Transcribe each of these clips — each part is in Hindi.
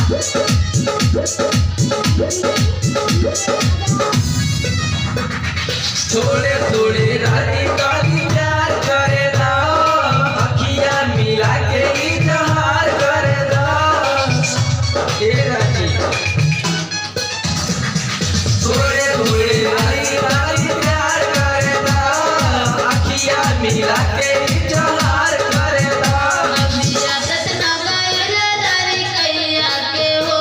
थोड़े थोड़े रानी काली प्यार करेदा, अखियां मिला के इजहार करेदा। ए रानी थोड़े थोड़े रानी काली प्यार करेदा, अखियां मिला के इजहार करेदा। अभी आदत ना गइल दारी कैया के हो,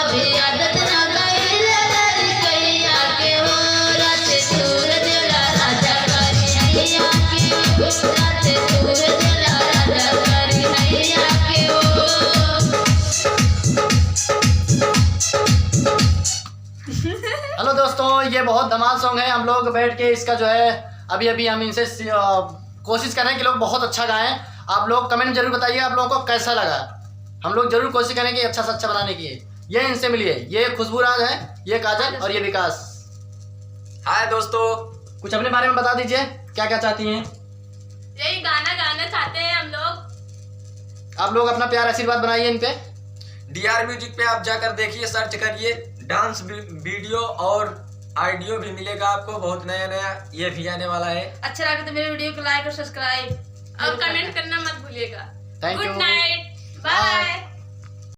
अभी आदत ना गइल दारी कैया के हो। रात सूरज ला राजा करी हैया के हो, रात सूरज ला राजा करी हैया के हो। हेलो दोस्तों, ये बहुत धमाल सॉन्ग है। हम लोग बैठ के इसका जो है अभी हम इनसे कोशिश कर रहे हैं कि लोग बहुत अच्छा गाएं। आप लोग कमेंट में जरूर बताइए आप लोगों को कैसा लगा। हम लोग जरूर कोशिश करेंगे अच्छा से अच्छा बनाने की। ये इनसे मिलिए, ये खुशबू राज है, ये काजल और ये विकास। हाय दोस्तों, कुछ अपने बारे में बता दीजिए, क्या क्या चाहती हैं? यही गाना गाना चाहते हैं हम लोग। आप लोग अपना प्यार आशीर्वाद बनाइए इन पे। डीआर म्यूजिक पे आप जाकर देखिए, सर्च करिए, डांस वीडियो और ऑडियो भी मिलेगा आपको। बहुत नया नया ये भी आने वाला है। अच्छा लगा तो मेरे वीडियो को लाइक और सब्सक्राइब और कमेंट करना मत भूलिएगा। Thank good you. Night, bye.